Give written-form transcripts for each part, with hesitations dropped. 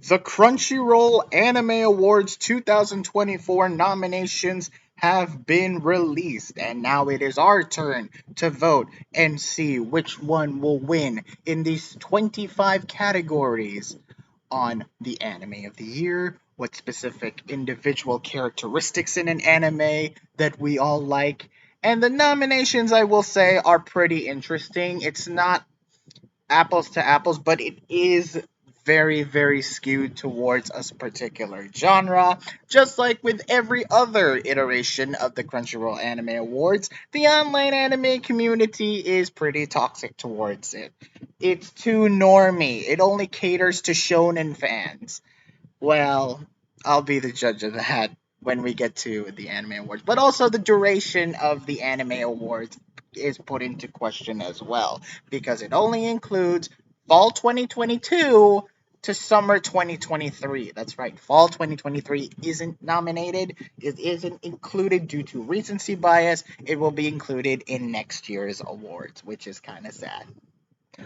The Crunchyroll Anime Awards 2024 nominations have been released, and now it is our turn to vote and see which one will win in these 25 categories on the anime of the year, what specific individual characteristics in an anime that we all like. And the nominations, I will say, are pretty interesting. It's not apples to apples, but it is very, very skewed towards a particular genre. Just like with every other iteration of the Crunchyroll Anime Awards, the online anime community is pretty toxic towards it. It's too normy. It only caters to shonen fans. Well, I'll be the judge of that when we get to the anime awards. But also the duration of the anime awards is put into question as well because it only includes fall 2022 to summer 2023. That's right. Fall 2023 isn't nominated. It isn't included due to recency bias. It will be included in next year's awards, which is kind of sad.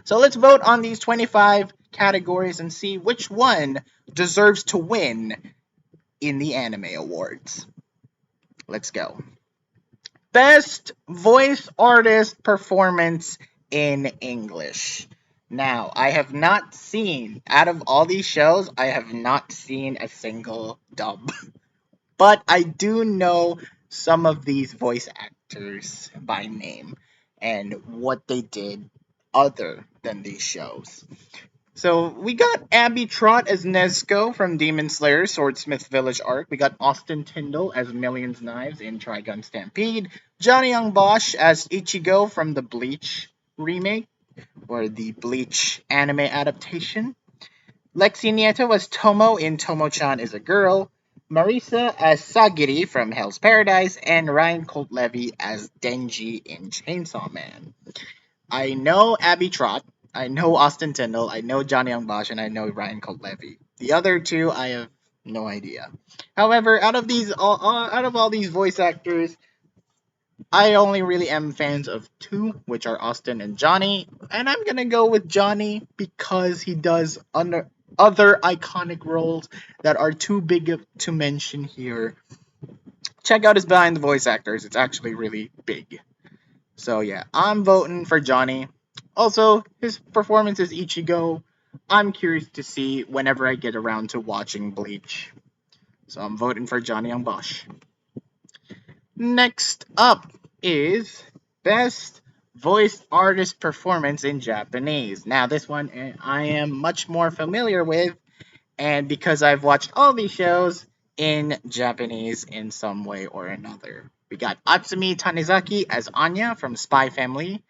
So let's vote on these 25 categories and see which one deserves to win in the anime awards. Let's go. Best voice artist performance in English. Now, I have not seen, out of all these shows, I have not seen a single dub. But I do know some of these voice actors by name and what they did other than these shows. So we got Abby Trott as Nezuko from Demon Slayer Swordsmith Village arc. We got Austin Tyndall as Millions Knives in Trigun Stampede. Johnny Young Bosch as Ichigo from the Bleach remake or the Bleach anime adaptation. Lexi Nieto as Tomo in Tomo-chan is a Girl. Marisa as Sagiri from Hell's Paradise, and Ryan Colt Levy as Denji in Chainsaw Man. I know Abby Trott, I know Austin Tyndall, I know Johnny Young Bosch, and I know Ryan Colt Levy. The other two, I have no idea. However, out of all these voice actors, I only really am fans of two, which are Austin and Johnny, and I'm gonna go with Johnny because he does other iconic roles that are too big to mention here. Check out his behind the voice actors; it's actually really big. So yeah, I'm voting for Johnny. Also, his performance as Ichigo, I'm curious to see whenever I get around to watching Bleach. So I'm voting for Johnny Young Bosch. Next up is Best Voice Artist Performance in Japanese. Now, this one I am much more familiar with, and because I've watched all these shows in Japanese in some way or another. We got Atsumi Tanizaki as Anya from Spy Family,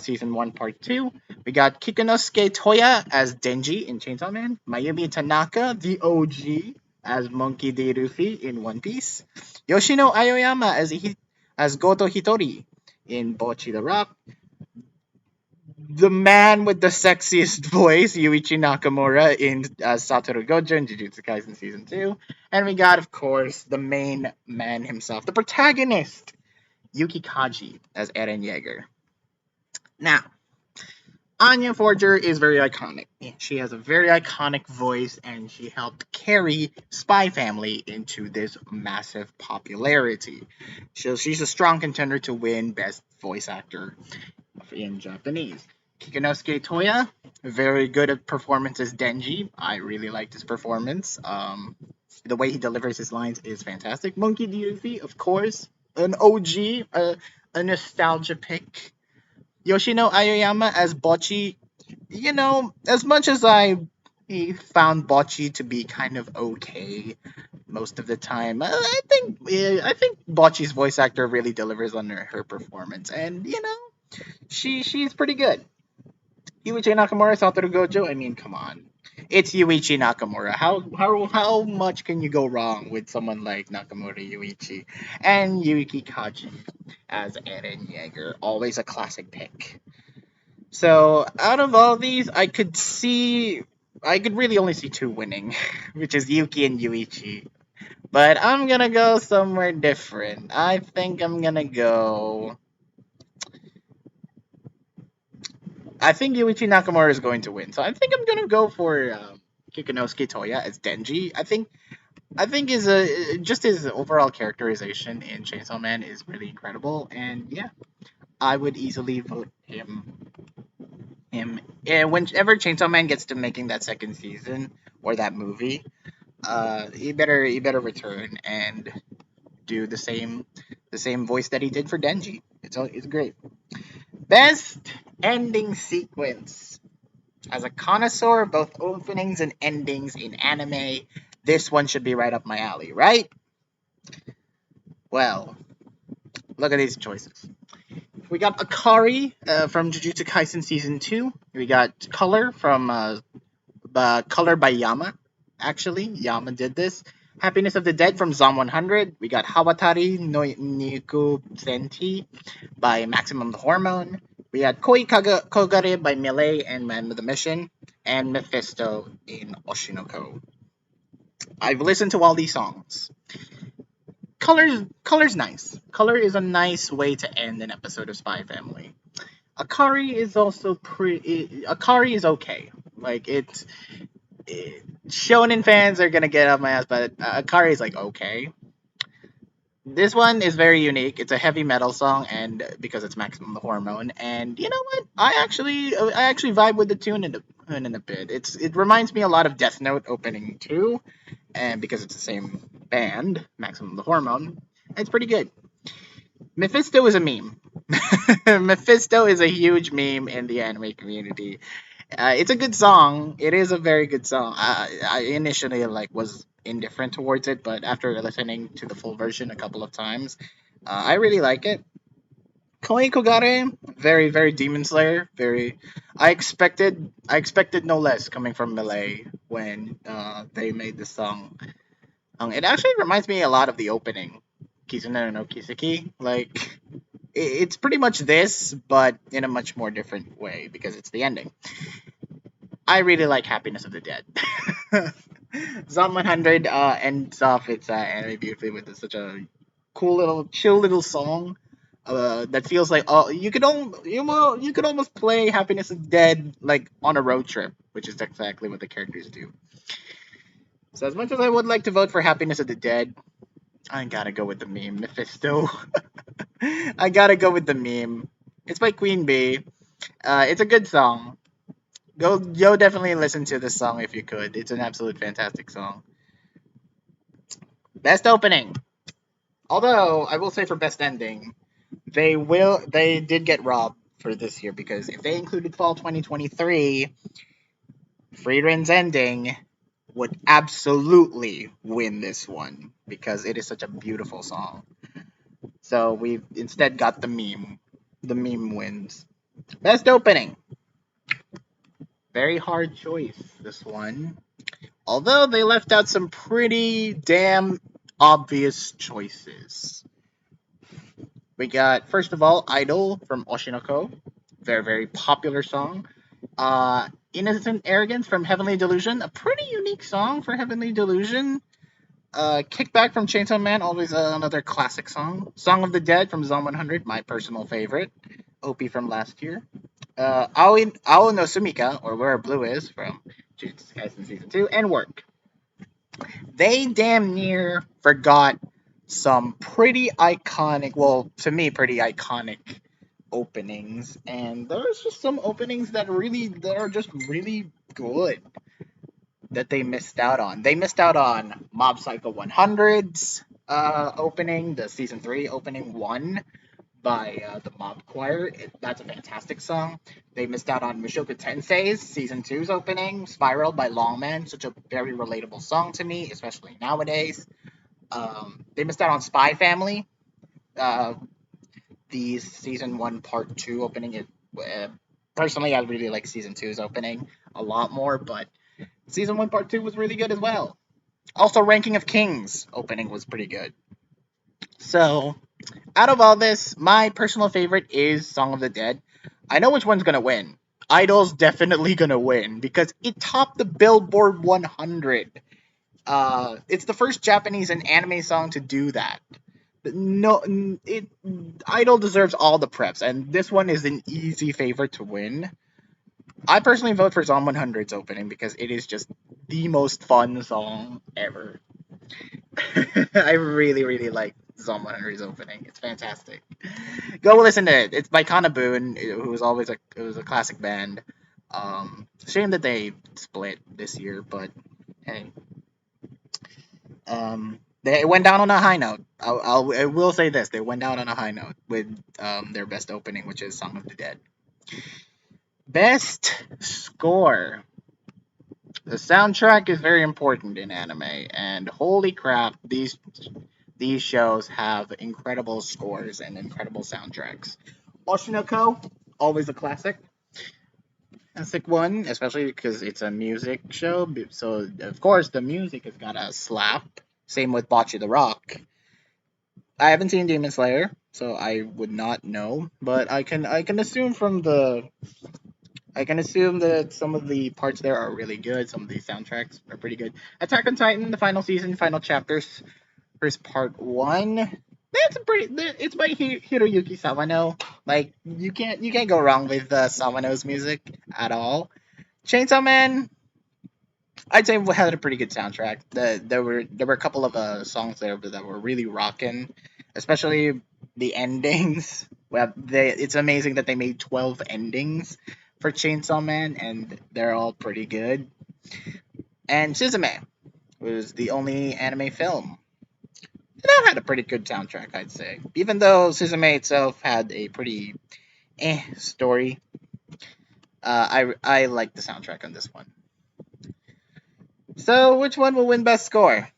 Season 1, Part 2. We got Kikunosuke Toya as Denji in Chainsaw Man. Mayumi Tanaka, the OG, as Monkey D. Luffy in One Piece. Yoshino Aoyama as Goto Hitori in Bocchi the Rock. The man with the sexiest voice, Yuichi Nakamura in Satoru Gojo in Jujutsu Kaisen Season 2. And we got, of course, the main man himself, the protagonist, Yuki Kaji as Eren Yeager. Now, Anya Forger is very iconic. She has a very iconic voice, and she helped carry Spy Family into this massive popularity. So she's a strong contender to win Best Voice Actor in Japanese. Kikunosuke Toya, very good at performance as Denji. I really liked his performance. The way he delivers his lines is fantastic. Monkey D. Luffy, of course, an OG, a nostalgia pick. Yoshino Aoyama as Bocchi. As much as I found Bocchi to be kind of okay most of the time, I think Bocchi's voice actor really delivers on her performance, and she's pretty good. Yuichi Nakamura, Satoru Gojo. I mean, come on, it's Yuichi Nakamura. How much can you go wrong with someone like Nakamura Yuichi and Yuki Kaji as Eren Yeager? Always a classic pick. So out of all these, I could really only see two winning, which is Yuki and Yuichi. But I'm gonna go somewhere different. I think I'm gonna go. I think Yuichi Nakamura is going to win, so I think I'm gonna go for Kikunosuke Toya as Denji. I think is a just his overall characterization in Chainsaw Man is really incredible, and yeah, I would easily vote him. Yeah, whenever Chainsaw Man gets to making that second season or that movie, he better return and do the same voice that he did for Denji. It's great. Best ending sequence. As a connoisseur of both openings and endings in anime, this one should be right up my alley, right? Well, look at these choices. We got Akari from Jujutsu Kaisen Season 2. We got Color from Color by Yama. Actually, Yama did this. Happiness of the Dead from Zom 100. We got Hawatari no Niku Senti by Maximum the Hormone. We had Kogare by Melee and Man of the Mission. And Mephisto in Oshinoko. I've listened to all these songs. Color's nice. Color is a nice way to end an episode of Spy Family. Akari is also pretty. Akari is okay. Like Shonen fans are gonna get off my ass, but Akari is like okay. This one is very unique. It's a heavy metal song, and because it's Maximum the Hormone, and you know what? I actually vibe with the tune in a bit. It reminds me a lot of Death Note opening too, and because it's the same band, Maximum the Hormone, it's pretty good. Mephisto is a meme. Mephisto is a huge meme in the anime community. It's a good song. It is a very good song. I initially was indifferent towards it, but after listening to the full version a couple of times, I really like it. Koi Kogare, very very Demon Slayer. Very. I expected no less coming from Melee when they made the song. It actually reminds me a lot of the opening, Kizuna no Kiseki. It's pretty much this, but in a much more different way because it's the ending. I really like Happiness of the Dead. Zom 100 ends off its anime beautifully with such a cool little, chill little song. That feels like you could almost play Happiness of the Dead like on a road trip, which is exactly what the characters do. So as much as I would like to vote for Happiness of the Dead, I gotta go with the meme Mephisto. I gotta go with the meme. It's by Queen Bee. It's a good song. Go definitely listen to this song if you could. It's an absolute fantastic song. Best opening. Although I will say for best ending, they did get robbed for this year because if they included fall 2023, Friedrin's ending would absolutely win this one because it is such a beautiful song. So we've instead got the meme. The meme wins. Best opening. Very hard choice, this one. Although they left out some pretty damn obvious choices. We got, first of all, Idol from Oshinoko. Very, very popular song. Innocent Arrogance from Heavenly Delusion. A pretty unique song for Heavenly Delusion. Kickback from Chainsaw Man, always another classic song. Song of the Dead from Zone 100, my personal favorite. OP from last year. Ao no Sumika, or Where Blue Is, from Jujutsu Kaisen Season 2, and Work. They damn near forgot some pretty iconic, well, to me, pretty iconic openings, and there's just some openings that are just really good that they missed out on. They missed out on Mob Psycho 100's opening, the Season 3 opening 1 by the Mob Choir. That's a fantastic song. They missed out on Mushoku Tensei's Season two's opening, Spiral by Longman, such a very relatable song to me, especially nowadays. They missed out on Spy Family, uh, the Season 1 Part 2 opening. Personally, I really like Season two's opening a lot more, but Season 1 Part 2 was really good as well. Also, Ranking of Kings opening was pretty good. So, out of all this, my personal favorite is Song of the Dead. I know which one's gonna win. Idol's definitely gonna win because it topped the Billboard 100. It's the first Japanese and anime song to do that. No, Idol deserves all the preps, and this one is an easy favorite to win. I personally vote for Zom 100's opening because it is just the most fun song ever. I really, really like Zone 100's opening. It's fantastic. Go listen to it. It's by Kana Boone, who was always a it was a classic band. Shame that they split this year, but hey, they went down on a high note. I will say this: they went down on a high note with their best opening, which is "Song of the Dead." Best score. The soundtrack is very important in anime, and holy crap, these shows have incredible scores and incredible soundtracks. Oshinoko, always a classic one, especially because it's a music show. So of course the music has got to slap. Same with Bocce the Rock. I haven't seen Demon Slayer, so I would not know, but I can assume from the I can assume that some of the parts there are really good. Some of the soundtracks are pretty good. Attack on Titan, the final season, final chapters, first part one. That's a pretty. It's by Hiroyuki Sawano. Like you can't go wrong with Sawano's music at all. Chainsaw Man, I'd say had a pretty good soundtrack. There were a couple of songs there that were really rocking, especially the endings. Well, it's amazing that they made 12 endings for Chainsaw Man, and they're all pretty good. And Suzume was the only anime film that had a pretty good soundtrack, I'd say. Even though Suzume itself had a pretty story, I like the soundtrack on this one. So, which one will win best score?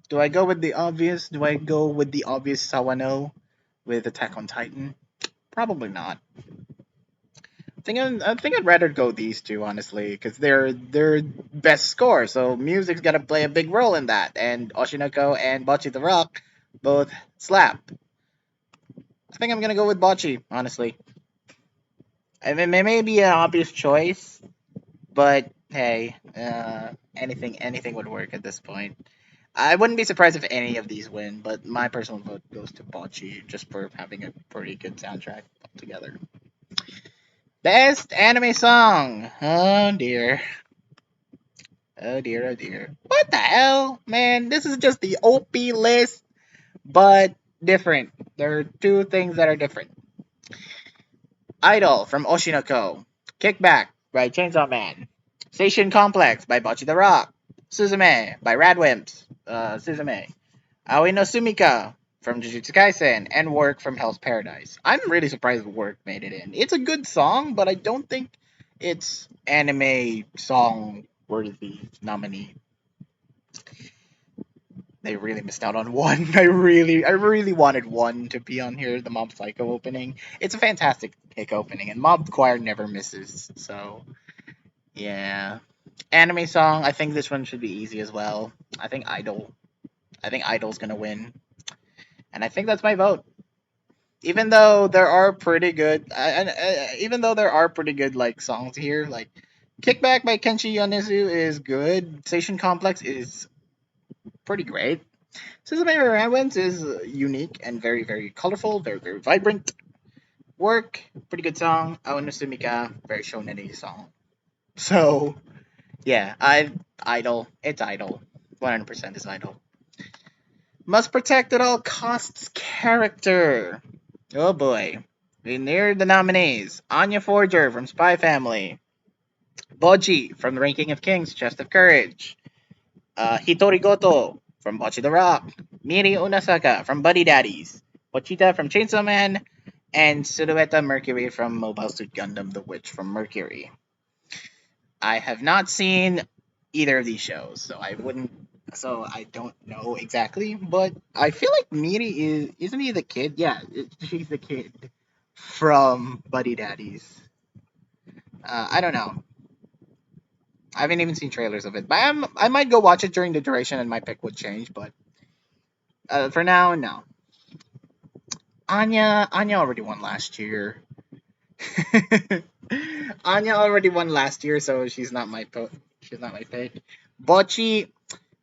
Do I go with the obvious? Do I go with the obvious Sawano with Attack on Titan? Probably not. I think I'd rather go these two honestly, because they're best score. So music's got to play a big role in that. And Oshinoko and Bocce the Rock both slap. I think I'm gonna go with Bocce honestly. I mean, it may be an obvious choice, but hey, anything would work at this point. I wouldn't be surprised if any of these win, but my personal vote goes to Bocce just for having a pretty good soundtrack altogether. Best anime song. Oh dear. Oh dear, oh dear. What the hell? Man, this is just the OP list, but different. There are two things that are different. Idol from Oshinoko. Kickback by Chainsaw Man. Station Complex by Bocce the Rock. Suzume by Radwimps. Suzume. Aoi no Sumika from Jujutsu Kaisen, and Work from Hell's Paradise. I'm really surprised Work made it in. It's a good song, but I don't think it's anime song worthy nominee. They really missed out on one. I really wanted one to be on here, the Mob Psycho opening. It's a fantastic pick opening, and Mob Choir never misses. So yeah. Anime song, I think this one should be easy as well. I think Idol. I think Idol's gonna win. And I think that's my vote. Even though there are pretty good, even though there are pretty good like songs here, like "Kickback" by Kenshi Yonezu is good. Station Complex is pretty great. Suzume Railways is unique and very very colorful, very very vibrant. Work, pretty good song. Aono Sumika, very shonen song. So yeah, I Idol. It's Idol. 100% is Idol. Must protect at all costs character. Oh boy. We neared the nominees. Anya Forger from Spy Family. Boji from The Ranking of Kings, Chest of Courage. Hitori Goto from Bocce the Rock. Miri Unasaka from Buddy Daddies. Pochita from Chainsaw Man. And Silhouette Mercury from Mobile Suit Gundam The Witch from Mercury. I have not seen either of these shows, so I don't know exactly, but I feel like Miri isn't he the kid? Yeah, she's the kid from Buddy Daddies. I don't know. I haven't even seen trailers of it, but I might go watch it during the duration, and my pick would change. But for now, no. Anya already won last year. Anya already won last year, so she's not my pick. Bocce,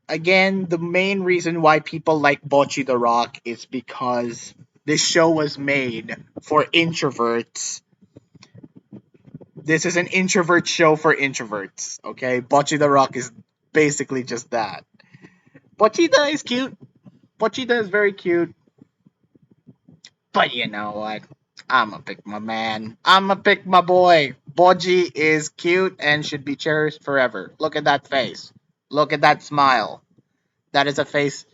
again, the main reason why people like Bocce the Rock is because this show was made for introverts. This is an introvert show for introverts, okay? Bocce the Rock is basically just that. Pochita is cute. Pochita is very cute. But you know what? I'ma pick my man. I'ma pick my boy. Boji is cute and should be cherished forever. Look at that face. Look at that smile. That is a face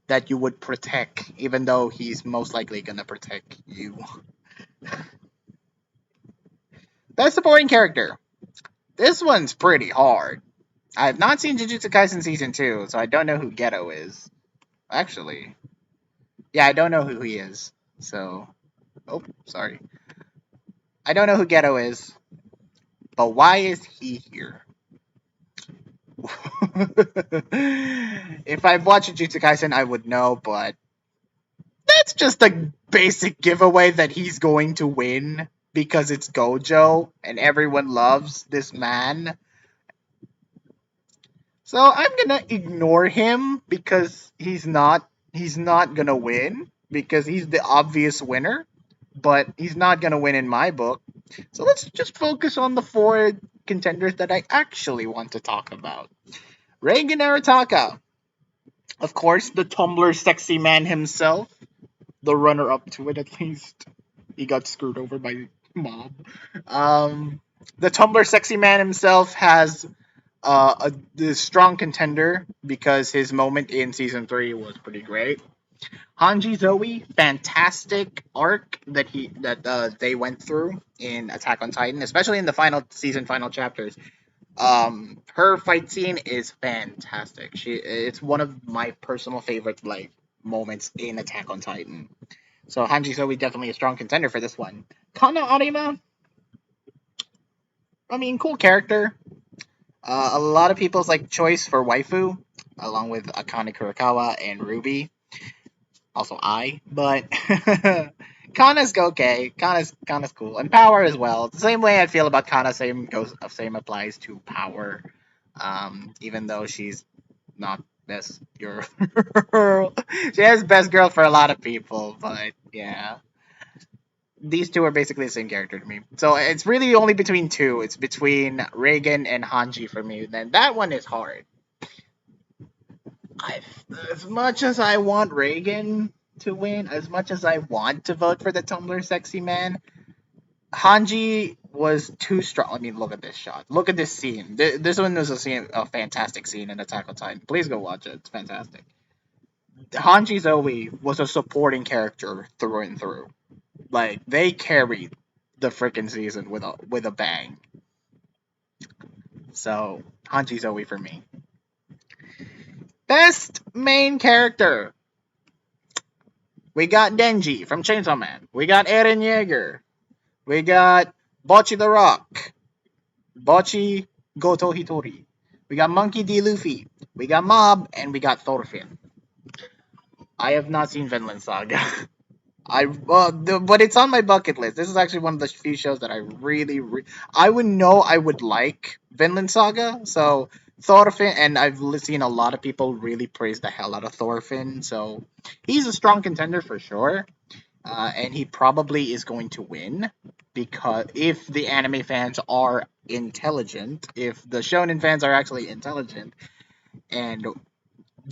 that you would protect, even though he's most likely gonna protect you. Best supporting character. This one's pretty hard. I have not seen Jujutsu Kaisen season 2, so I don't know who Geto is. Actually, yeah, I don't know who he is. So, oh, sorry. I don't know who Geto is, but why is he here? If I've watched Jujutsu Kaisen, I would know, but that's just a basic giveaway that he's going to win because it's Gojo and everyone loves this man. So I'm gonna ignore him because he's not gonna win because he's the obvious winner, but he's not gonna win in my book. So let's just focus on the four contenders that I actually want to talk about. Reigen Arataka, of course, the Tumblr sexy man himself, the runner up to it at least. He got screwed over by Mob. Um, the Tumblr sexy man himself has the strong contender because his moment in season 3 was pretty great. Hanji Zoe, fantastic arc that they went through in Attack on Titan, especially in the final chapters. Her fight scene is fantastic. It's one of my personal favorite like moments in Attack on Titan. So Hanji Zoe definitely a strong contender for this one. Kana Arima, I mean, cool character. A lot of people's like choice for waifu, along with Akane Kurakawa and Ruby. Also but Kana's okay. Kana's cool, and Power as well. The same way I feel about Kana, same applies to Power. Even though she's not best girl, she has best girl for a lot of people, but yeah. These two are basically the same character to me. So it's really only between two. It's between Reigen and Hanji for me. Then that one is hard. I, as much as I want Reigen to win, as much as I want to vote for the Tumblr sexy man, Hanji was too strong. I mean, look at this shot. Look at this scene. This one was a fantastic scene in Attack on Titan. Please go watch it. It's fantastic. Hanji Zoe was a supporting character through and through. Like they carried the freaking season with a bang. So Hanji Zoe for me. Best main character. We got Denji from Chainsaw Man. We got Eren Yeager. We got Bocchi the Rock. Bocchi Goto Hitori. We got Monkey D. Luffy. We got Mob, and we got Thorfinn. I have not seen Vinland Saga. But it's on my bucket list. This is actually one of the few shows that I I would know I would like Vinland Saga. So Thorfinn, and I've seen a lot of people really praise the hell out of Thorfinn. So he's a strong contender for sure, and he probably is going to win because if the anime fans are intelligent, if the shonen fans are actually intelligent, and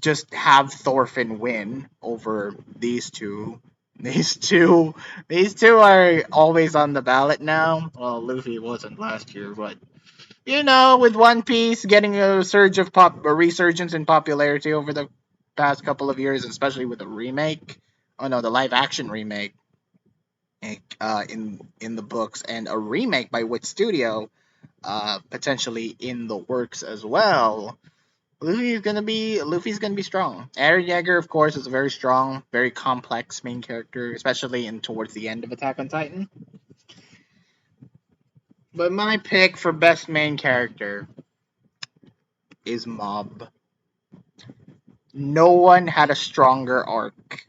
just have Thorfinn win over these two. These two are always on the ballot now. Well, Luffy wasn't last year, but with One Piece getting a resurgence in popularity over the past couple of years, especially with the remake. Oh no, the live action remake in the books, and a remake by which studio potentially in the works as well. Luffy's gonna be strong. Eren Yeager, of course, is a very strong, very complex main character, especially in towards the end of Attack on Titan. But my pick for best main character is Mob. No one had a stronger arc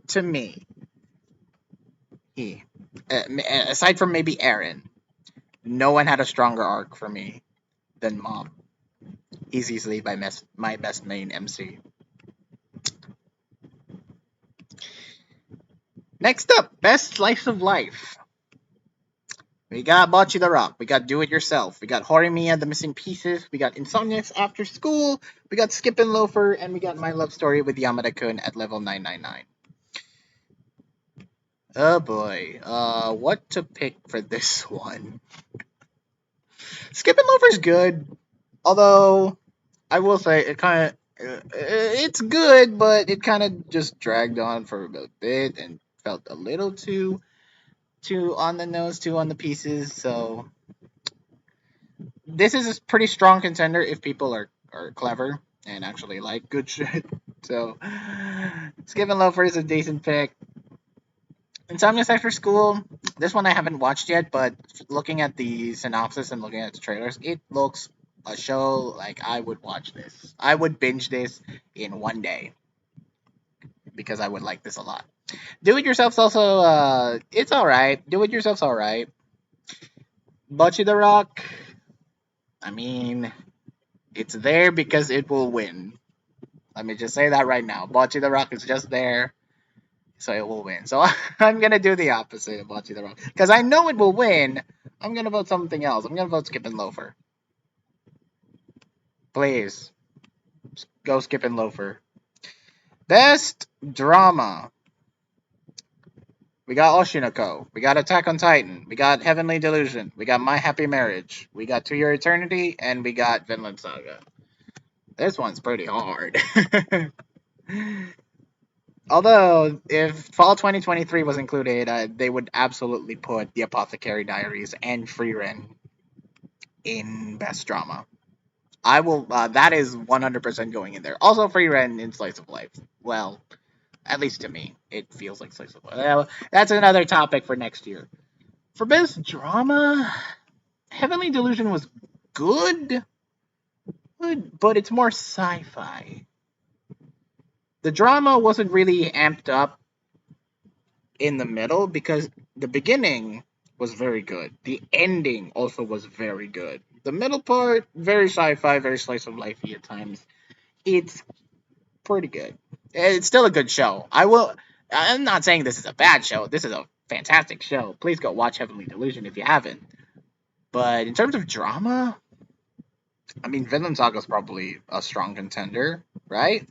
to me. He, aside from maybe Eren, no one had a stronger arc for me than Mob. He's easily my best main MC. Next up, best slice of life. We got Bocce the Rock. We got Do It Yourself. We got Horimiya the Missing Pieces. We got Insomniacs After School. We got Skip and Loafer. And we got My Love Story with Yamada Kun at level 999. Oh boy. What to pick for this one? Skip and Loafer's good. Although, I will say, it kind of. It's good, but it kind of just dragged on for a bit and felt a little too on the nose, too on the pieces. So this is a pretty strong contender if people are clever and actually like good shit. So Skip and Loafer is a decent pick. Insomniacs After School, this one I haven't watched yet, but looking at the synopsis and looking at the trailers, it looks a show like I would watch this. I would binge this in one day because I would like this a lot. Do It Yourself's also it's alright. Do It Yourself's alright. Bocce the Rock, I mean, it's there because it will win. Let me just say that right now. Bocce the Rock is just there, so it will win. So I'm gonna do the opposite of Bocce the Rock because I know it will win. I'm gonna vote something else. I'm gonna vote Skip and Loafer. Please go Skip and Loafer. Best drama. We got Oshinoko. We got Attack on Titan. We got Heavenly Delusion. We got My Happy Marriage. We got To Your Eternity, and we got Vinland Saga. This one's pretty hard. Although, if Fall 2023 was included, they would absolutely put The Apothecary Diaries and Frieren in Best Drama. I will. That is 100% going in there. Also, Frieren in Slice of Life. Well, at least to me, it feels like Slice of Life. Well, that's another topic for next year. For Best Drama, Heavenly Delusion was good, but it's more sci-fi. The drama wasn't really amped up in the middle because the beginning was very good. The ending also was very good. The middle part, very sci-fi, very slice of lifey at times. It's pretty good. It's still a good show. I'm not saying this is a bad show. This is a fantastic show. Please go watch Heavenly Delusion if you haven't. But in terms of drama, I mean, Vinland Saga is probably a strong contender, right?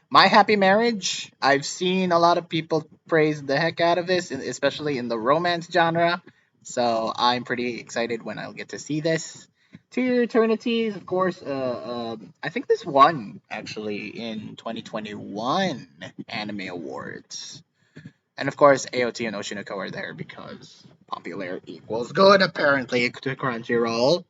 My Happy Marriage, I've seen a lot of people praise the heck out of this, especially in the romance genre. So I'm pretty excited when I'll get to see this. To Your Eternities, of course. I think this won actually in 2021 Anime Awards, and of course AOT and Oshinoko are there because popular equals good apparently to Crunchyroll.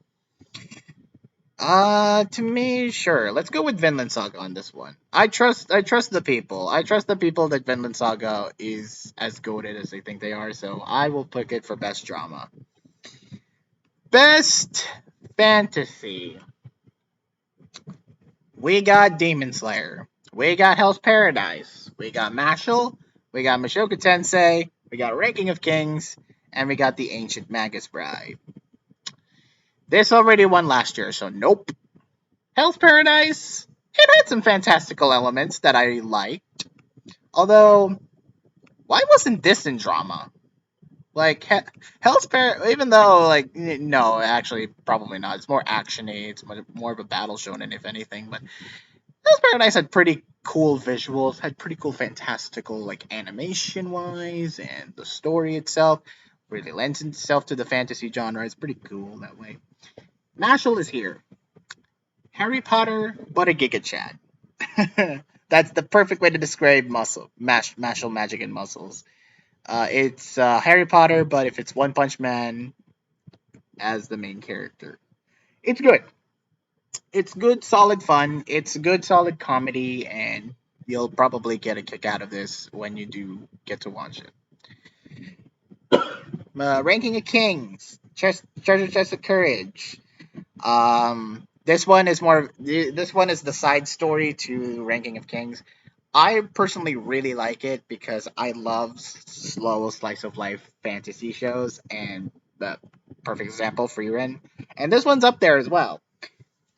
To me, sure. Let's go with Vinland Saga on this one. I trust the people. I trust the people that Vinland Saga is as goated as they think they are, so I will pick it for best drama. Best fantasy. We got Demon Slayer. We got Hell's Paradise. We got Mashal. We got Mashoka Tensei. We got Ranking of Kings. And we got The Ancient Magus Bride. This already won last year, so nope. Hell's Paradise, it had some fantastical elements that I liked. Although, why wasn't this in drama? Like, Hell's Paradise, even though, like, no, actually, probably not. It's more actiony. It's more of a battle shonen, if anything. But Hell's Paradise had pretty cool visuals, had pretty cool fantastical, like, animation-wise, and the story itself really lends itself to the fantasy genre. It's pretty cool that way. Mashal is here. Harry Potter, but a Giga Chad. That's the perfect way to describe Mashal Magic and Muscles. It's Harry Potter, but if it's One Punch Man as the main character. It's good. It's good, solid fun. It's good, solid comedy, and you'll probably get a kick out of this when you do get to watch it. Ranking of Kings, Treasure Chest of Courage. This one is more. This one is the side story to Ranking of Kings. I personally really like it because I love slow slice of life fantasy shows, and the perfect example, Frieren. And this one's up there as well.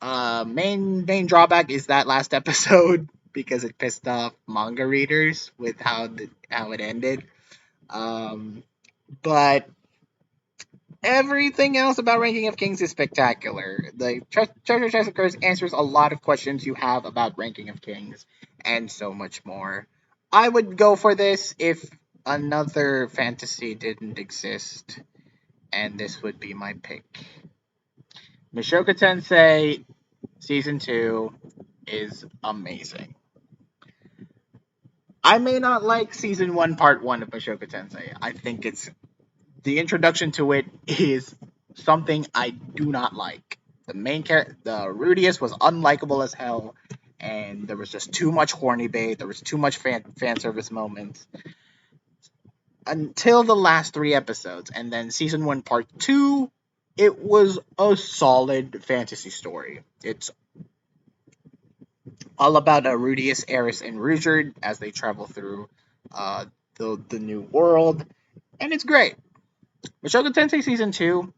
Main drawback is that last episode because it pissed off manga readers with how it ended. But Everything else about Ranking of Kings is spectacular. The Treasure Chest of Curse answers a lot of questions you have about Ranking of Kings, and so much more. I would go for this if another fantasy didn't exist, and this would be my pick. Mishoka Tensei Season 2 is amazing. I may not like Season 1, Part 1 of Mishoka Tensei. I think it's the introduction to it is something I do not like. The main character, the Rudius, was unlikable as hell, and there was just too much horny bait. There was too much fan service moments until the last 3 episodes, and then season 1, part 2. It was a solid fantasy story. It's all about Rudius, Eris, and Ruijerd as they travel through uh, the new world, and it's great. Mushoku Tensei season 2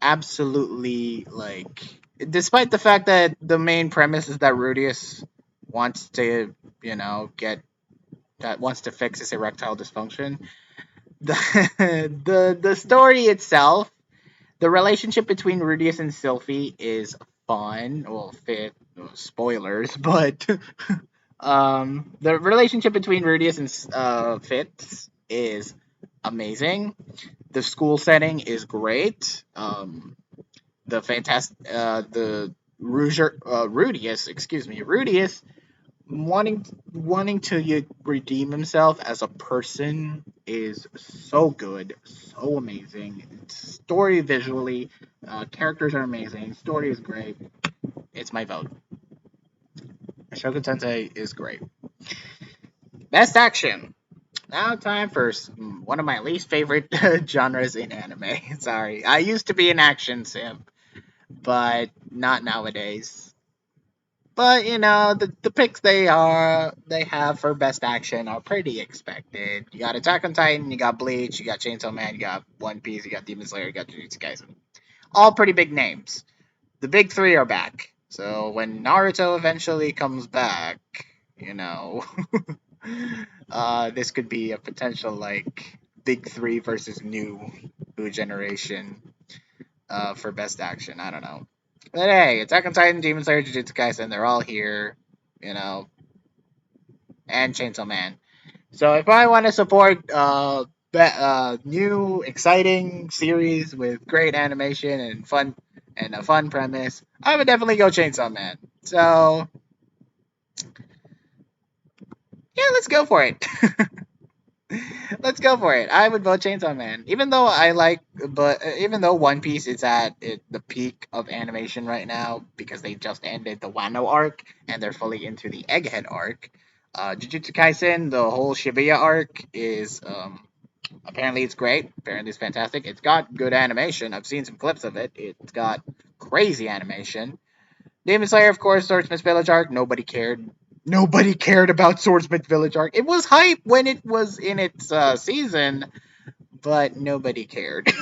absolutely, like, despite the fact that the main premise is that Rudius wants to, get that wants to fix his erectile dysfunction. The the story itself, the relationship between Rudius and Sylphie is fun. Well, spoilers, but the relationship between Rudius and Fitz is amazing. The school setting is great. The Rudius, excuse me, Rudius wanting to redeem himself as a person is so good, so amazing. Story visually, characters are amazing. Story is great. It's my vote. Shogun Tensei is great. Best action. Now time for one of my least favorite genres in anime. Sorry, I used to be an action simp, but not nowadays. But the picks they have for best action are pretty expected. You got Attack on Titan, you got Bleach, you got Chainsaw Man, you got One Piece, you got Demon Slayer, you got Jujutsu Kaisen. All pretty big names. The big three are back. So when Naruto eventually comes back, you know, this could be a potential like big three versus new generation for best action. I don't know. But hey, Attack on Titan, Demon Slayer, Jujutsu Kaisen, they're all here, you know, and Chainsaw Man. So if I want to support new exciting series with great animation and a fun premise, I would definitely go Chainsaw Man. So yeah, let's go for it. Let's go for it. I would vote Chainsaw Man, even though One Piece is at the peak of animation right now because they just ended the Wano arc and they're fully into the Egghead arc. Jujutsu Kaisen, the whole Shibuya arc is apparently it's great. Apparently it's fantastic. It's got good animation. I've seen some clips of it. It's got crazy animation. Demon Slayer, of course, Swordsmith Village arc. Nobody cared. Nobody cared about Swordsmith Village arc. It was hype when it was in its season, but nobody cared,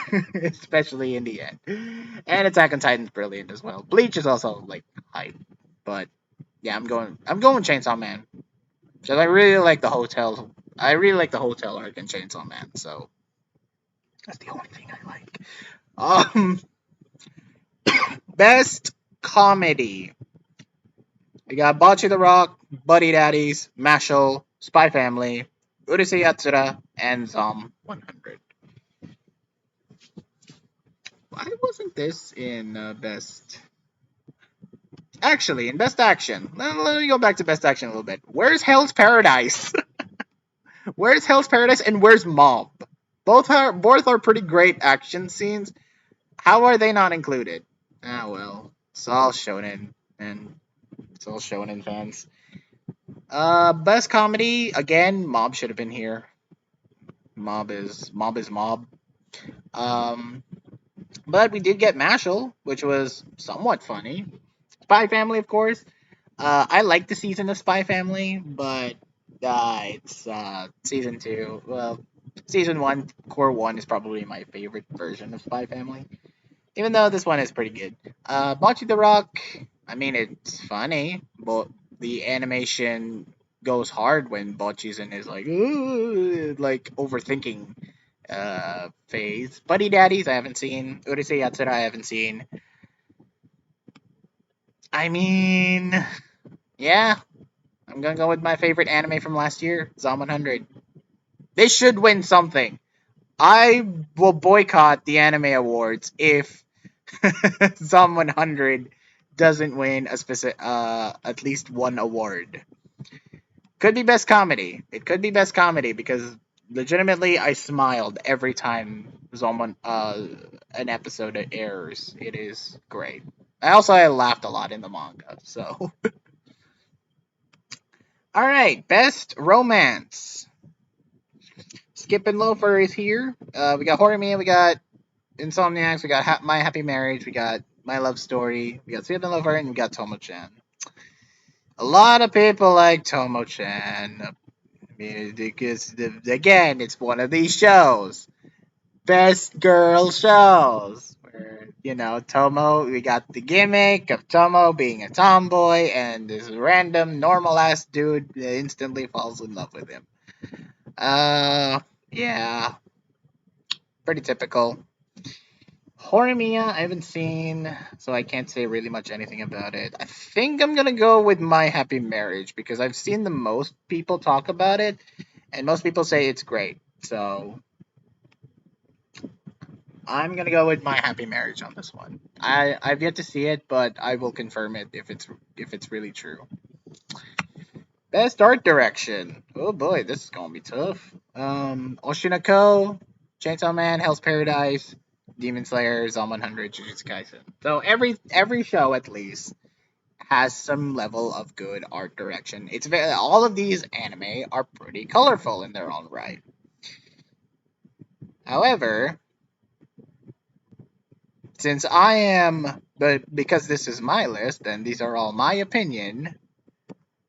especially in the end. And Attack on Titan's brilliant as well. Bleach is also like hype, but yeah, I'm going Chainsaw Man because I really like the hotel. I really like the hotel arc in Chainsaw Man, so that's the only thing I like. Um, best comedy. We got Bocce the Rock, Buddy Daddies, Mashal, Spy Family, Urusei Yatsura, and Zom 100. Why wasn't this in best? Actually, in best action, let me go back to best action a little bit. Where's Hell's Paradise? Where's Hell's Paradise and where's Mob? Both are pretty great action scenes. How are they not included? Ah well, it's all shonen, and it's all shonen fans. Best comedy again. Mob should have been here. Mob is Mob. Um, but we did get Mashal, which was somewhat funny. Spy Family, of course. I like the season of Spy Family, but it's season 2. Well, season 1, core 1 is probably my favorite version of Spy Family. Even though this one is pretty good. Bocce the Rock, I mean, it's funny, but the animation goes hard when Bocce's in is like overthinking phase. Buddy Daddies I haven't seen. Urusei Yatsura I haven't seen. I mean, yeah, I'm gonna go with my favorite anime from last year, Zom 100. They should win something. I will boycott the anime awards if Zom 100 doesn't win a specific, at least one award. Could be best comedy. It could be best comedy because legitimately I smiled every time someone an episode airs. It is great. I laughed a lot in the manga. So all right, best romance. Skip and Loafer is here. We got Horimiya, we got Insomniacs, we got My Happy Marriage, we got My Love Story, we got Skip and Loafer, and we got Tomo-chan. A lot of people like Tomo-chan. Because again, it's one of these shows, best girl shows. Where Tomo, we got the gimmick of Tomo being a tomboy, and this random normal ass dude instantly falls in love with him. Yeah, pretty typical. Horimiya, I haven't seen, so I can't say really much anything about it. I think I'm gonna go with My Happy Marriage because I've seen the most people talk about it, and most people say it's great. So I'm gonna go with My Happy Marriage on this one. I've yet to see it, but I will confirm it if it's really true. Best art direction. Oh boy, this is gonna be tough. Oshinoko, Chainsaw Man, Hell's Paradise, Demon Slayer, Zom 100, Jujutsu Kaisen. So every show at least has some level of good art direction. All of these anime are pretty colorful in their own right. However, since I am, but because this is my list and these are all my opinion,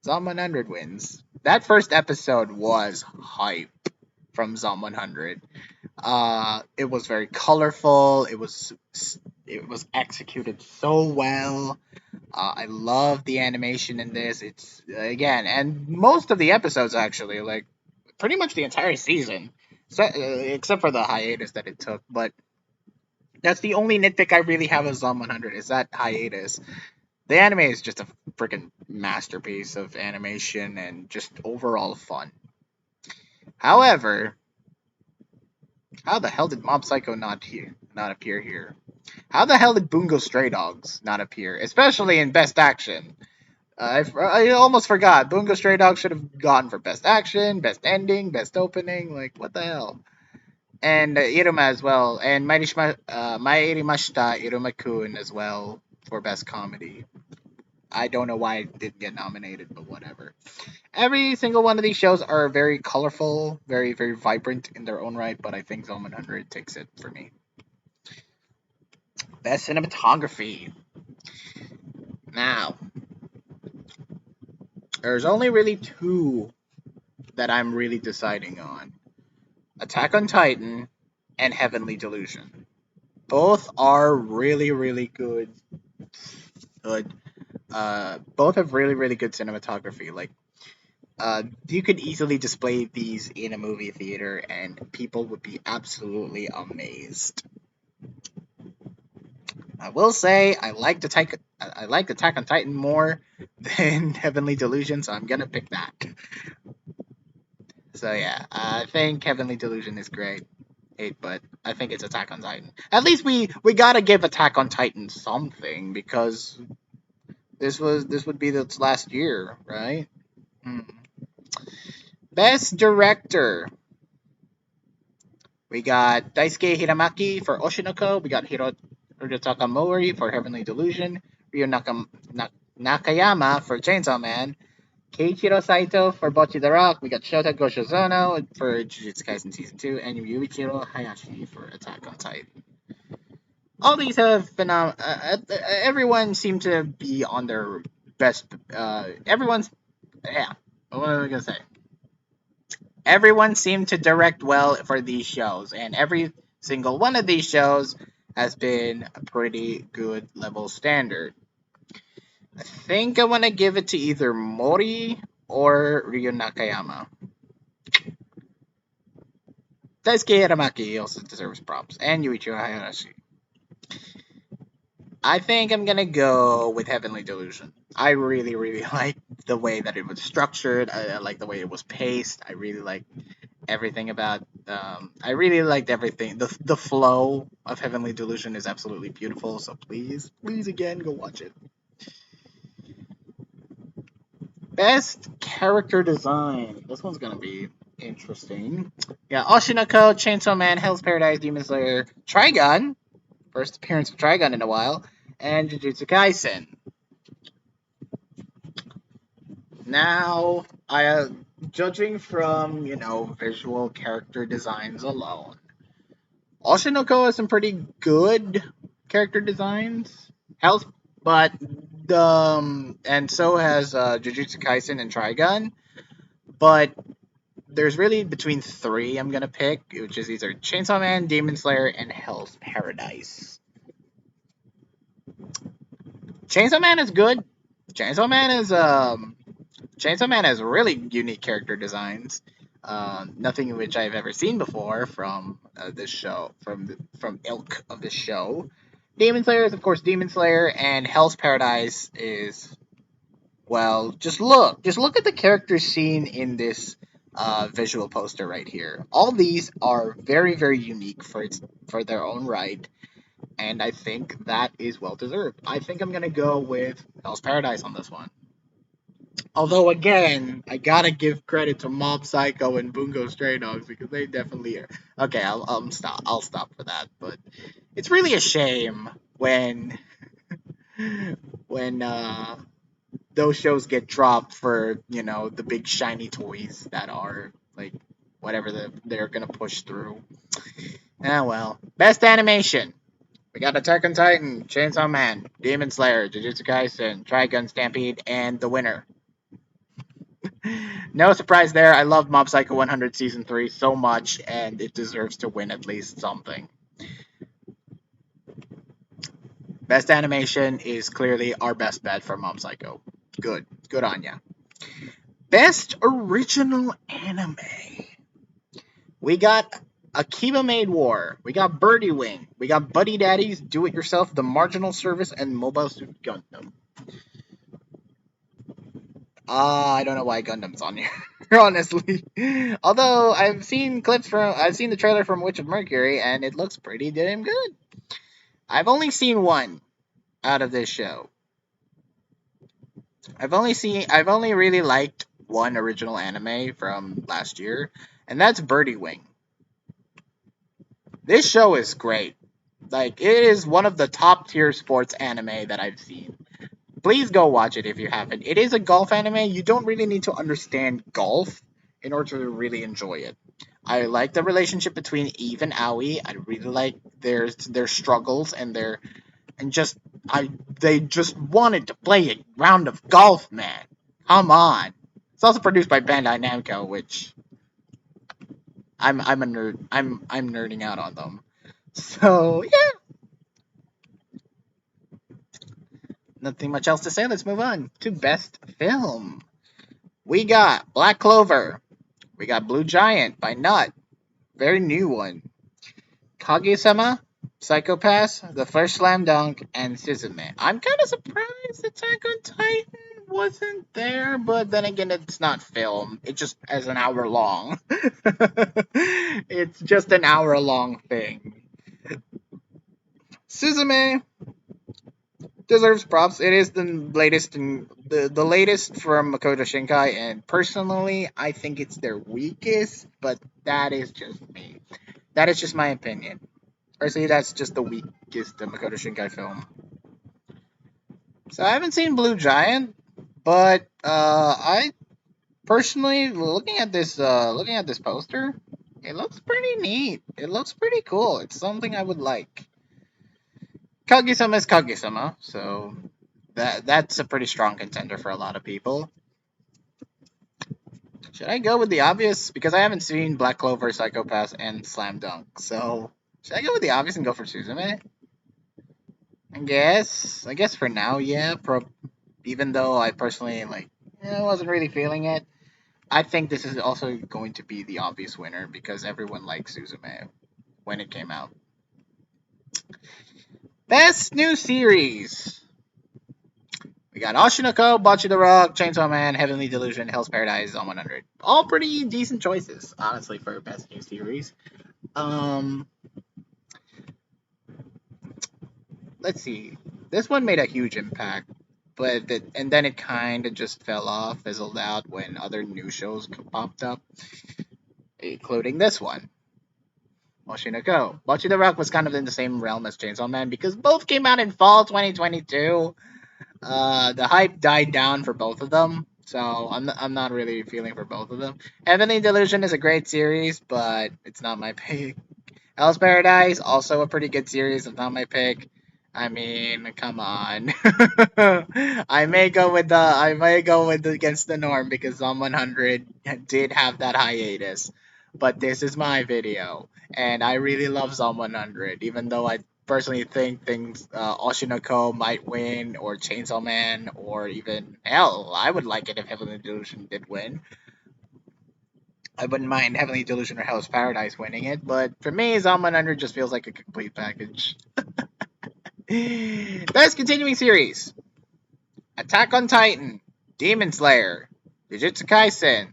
Zom 100 wins. That first episode was hype from Zom 100. It was very colorful. It was executed so well. I love the animation in this. It's again, and most of the episodes actually, like pretty much the entire season, except for the hiatus that it took. But that's the only nitpick I really have of Zom 100 is that hiatus. The anime is just a freaking masterpiece of animation and just overall fun. However, how the hell did Mob Psycho not appear here? How the hell did Bungo Stray Dogs not appear, especially in Best Action? I almost forgot. Bungo Stray Dogs should have gone for Best Action, Best Ending, Best Opening. Like, what the hell? And Iruma as well. And Mairimashita Iruma-kun as well for Best Comedy. I don't know why it didn't get nominated, but whatever. Every single one of these shows are very colorful, very, very vibrant in their own right, but I think Zone 100 takes it for me. Best cinematography. Now, there's only really two that I'm really deciding on: Attack on Titan and Heavenly Delusion. Both are really, really good. Good. Both have really, really good cinematography. Like, you could easily display these in a movie theater, and people would be absolutely amazed. I will say I like Attack on Titan more than Heavenly Delusion, so I'm gonna pick that. So yeah, I think Heavenly Delusion is great, but I think it's Attack on Titan. At least we gotta give Attack on Titan something because this would be its last year, right? Hmm. Best Director. We got Daisuke Hiramaki for Oshinoko. We got Hirotaka Mori for Heavenly Delusion. Nakayama for Chainsaw Man. Keiichiro Saito for Bocchi the Rock. We got Shota Goshozono for Jujutsu Kaisen Season 2. And Yuichiro Hayashi for Attack on Titan. All these have everyone seemed to be on their best. Everyone's. Yeah. What am I going to say? Everyone seemed to direct well for these shows, and every single one of these shows has been a pretty good level standard. I think I want to give it to either Mori or Ryo Nakayama. Daisuke Iramaki also deserves props, and Yuichiro Hayarashi. I think I'm gonna go with Heavenly Delusion. I really, really like the way that it was structured. I like the way it was paced. I really like everything about. I really liked everything. The flow of Heavenly Delusion is absolutely beautiful. So please, please again, go watch it. Best character design. This one's gonna be interesting. Yeah, Oshinoko, Chainsaw Man, Hell's Paradise, Demon Slayer, Trigun. First appearance of Trigun in a while, and Jujutsu Kaisen. Now, judging from visual character designs alone, Oshinoko has some pretty good character designs. Health, but and so has Jujutsu Kaisen and Trigun. But there's really between three I'm gonna pick, which is either Chainsaw Man, Demon Slayer, and Hell's Paradise. Chainsaw Man is good. Chainsaw Man is Chainsaw Man has really unique character designs. Nothing which I've ever seen before from this show, from ilk of this show. Demon Slayer is of course Demon Slayer, and Hell's Paradise is, well, just look at the characters seen in this visual poster right here. All these are very very unique for their own right, and I think that is well deserved. I think I'm gonna go with Hell's Paradise on this one. Although again, I gotta give credit to Mob Psycho and Bungo Stray Dogs because they definitely are. Okay, I'll stop. I'll stop for that. But it's really a shame when when those shows get dropped for the big shiny toys that are like whatever they're gonna push through. Ah well. Best animation. We got Attack on Titan, Chainsaw Man, Demon Slayer, Jujutsu Kaisen, Trigun Stampede, and the winner. No surprise there. I love Mob Psycho 100 Season 3 so much, and it deserves to win at least something. Best animation is clearly our best bet for Mob Psycho. Good. Good on ya. Best original anime. We got Akiba Made War. We got Birdie Wing. We got Buddy Daddies, Do It Yourself, The Marginal Service, and Mobile Suit Gundam. I don't know why Gundam's on here, honestly. Although I've seen the trailer from Witch of Mercury, and it looks pretty damn good. I've only seen one out of this show. I've only really liked one original anime from last year, and that's Birdie Wing. This show is great. Like, it is one of the top tier sports anime that I've seen. Please go watch it if you haven't. It is a golf anime. You don't really need to understand golf in order to really enjoy it. I like the relationship between Eve and Aoi. I really like their struggles and they just wanted to play a round of golf, man. Come on. It's also produced by Bandai Namco, which I'm a nerd. I'm nerding out on them. So yeah, nothing much else to say. Let's move on to best film. We got Black Clover. We got Blue Giant by Nut. Very new one. Kaguya-sama, Psycho-Pass, The First Slam Dunk, and Suzume. I'm kind of surprised Attack on Titan wasn't there, but then again, it's not film. It just as an hour long. It's just an hour long thing. Suzume deserves props. It is the latest the latest from Makoto Shinkai, and personally, I think it's their weakest. But that is just me. That is just my opinion. Personally, that's just the weakest Makoto Shinkai film. So I haven't seen Blue Giant, but I personally looking at this poster, it looks pretty neat. It looks pretty cool. It's something I would like. Kaguya-sama is Kaguya-sama, so that's a pretty strong contender for a lot of people. Should I go with the obvious? Because I haven't seen Black Clover, Psycho-Pass, and Slam Dunk, so should I go with the obvious and go for Suzume? I guess for now, yeah. Even though I personally wasn't really feeling it. I think this is also going to be the obvious winner because everyone liked Suzume when it came out. Best new series. We got Oshinoko, Bocce the Rock, Chainsaw Man, Heavenly Delusion, Hell's Paradise on 100. All pretty decent choices, honestly, for best new series. Um, let's see. This one made a huge impact, and then it kind of just fell off, fizzled out when other new shows popped up, including this one. Oshinoko. Bocce the Rock was kind of in the same realm as Chainsaw Man because both came out in fall 2022. The hype died down for both of them, so I'm not really feeling for both of them. Heavenly Delusion is a great series, but it's not my pick. Hell's Paradise, also a pretty good series, it's not my pick. I mean, come on. I may go with against the norm because Zom 100 did have that hiatus. But this is my video, and I really love Zom 100, even though I personally think things Oshinoko might win, or Chainsaw Man, or even hell, I would like it if Heavenly Delusion did win. I wouldn't mind Heavenly Delusion or Hell's Paradise winning it, but for me, Zom 100 just feels like a complete package. Best continuing series: Attack on Titan, Demon Slayer, Jujutsu Kaisen,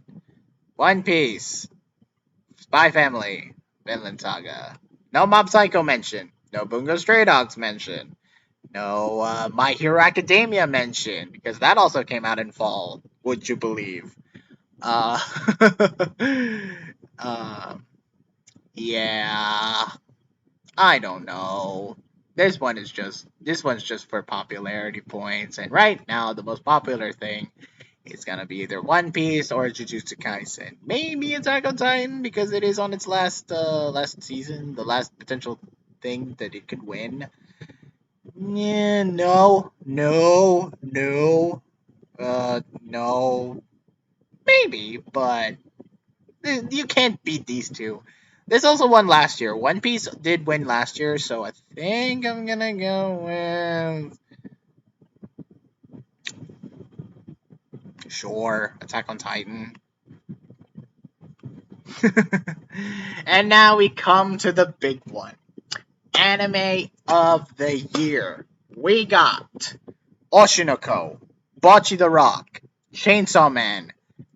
One Piece, Spy Family, Vinland Saga. No Mob Psycho mention. No Bungo Stray Dogs mention. No My Hero Academia mention, because that also came out in fall. Would you believe? Uh, uh, yeah, I don't know. This one's just for popularity points, and right now the most popular thing is gonna be either One Piece or Jujutsu Kaisen. Maybe Attack on Titan because it is on its last season, the last potential thing that it could win. Yeah, no, maybe, but you can't beat these two. This also won last year. One Piece did win last year, so I think I'm gonna go with sure Attack on Titan. And now we come to the big one. Anime of the year. We got Oshinoko, Bocce the Rock, Chainsaw Man,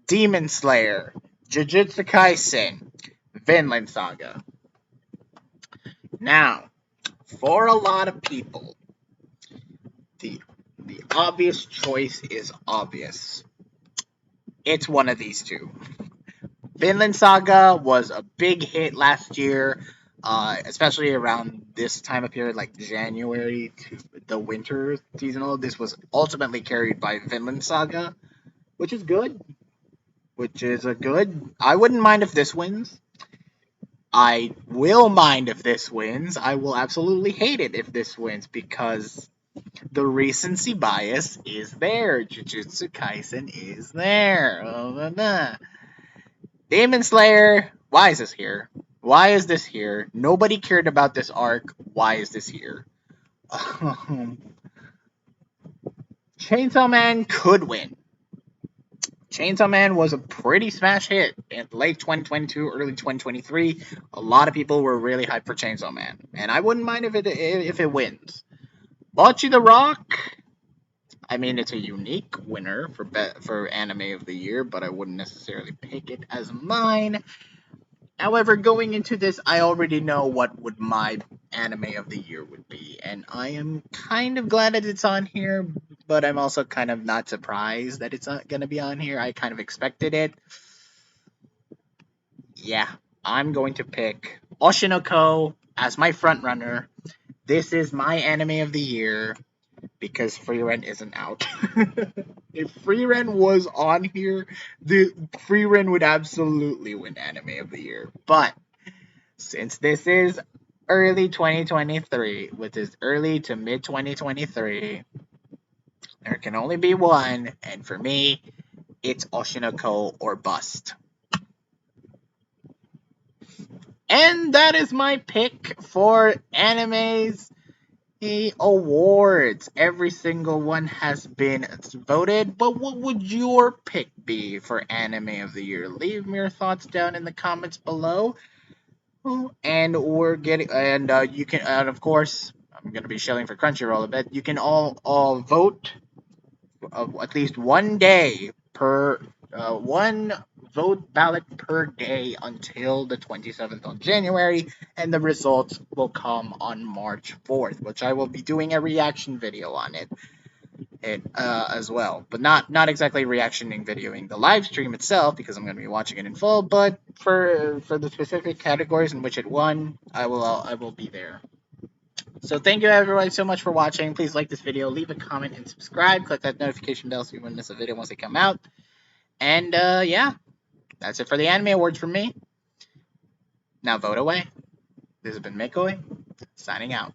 Demon Slayer, Jujutsu Kaisen, Vinland Saga. Now, for a lot of people, the the obvious choice is obvious. It's one of these two. Vinland Saga was a big hit last year, especially around this time of period, like January to the winter seasonal. This was ultimately carried by Vinland Saga, which is good. Which is a good. I wouldn't mind if this wins. I will mind if this wins. I will absolutely hate it if this wins because the recency bias is there. Jujutsu Kaisen is there. Demon Slayer, why is this here? Why is this here? Nobody cared about this arc. Why is this here? Chainsaw Man could win. Chainsaw Man was a pretty smash hit in late 2022, early 2023. A lot of people were really hyped for Chainsaw Man, and I wouldn't mind if it wins. Bocce the Rock, I mean, it's a unique winner for anime of the year, but I wouldn't necessarily pick it as mine. However, going into this, I already know what would my anime of the year would be, and I am kind of glad that it's on here, but I'm also kind of not surprised that it's not going to be on here. I kind of expected it. Yeah, I'm going to pick Oshinoko as my front runner. This is my anime of the year because Free Rent isn't out. If Free Rent was on here, the Free Rent would absolutely win anime of the year. But since this is early 2023, which is early to mid 2023, there can only be one, and for me, it's Oshinoko or bust. And that is my pick for animes awards. Every single one has been voted, but what would your pick be for anime of the year? Leave me your thoughts down in the comments below. And we're getting, and you can, and of course, I'm gonna be shilling for Crunchyroll a bit. You can all vote at least one day per one vote ballot per day until the 27th of January, and the results will come on March 4th, which I will be doing a reaction video on it as well, but not exactly reactioning videoing the live stream itself because I'm going to be watching it in full. But for the specific categories in which it won, I will be there. So thank you everyone so much for watching. Please like this video, leave a comment, and subscribe. Click that notification bell so you won't miss a video once they come out. And yeah, that's it for the Anime Awards from me. Now vote away. This has been Mikoi, signing out.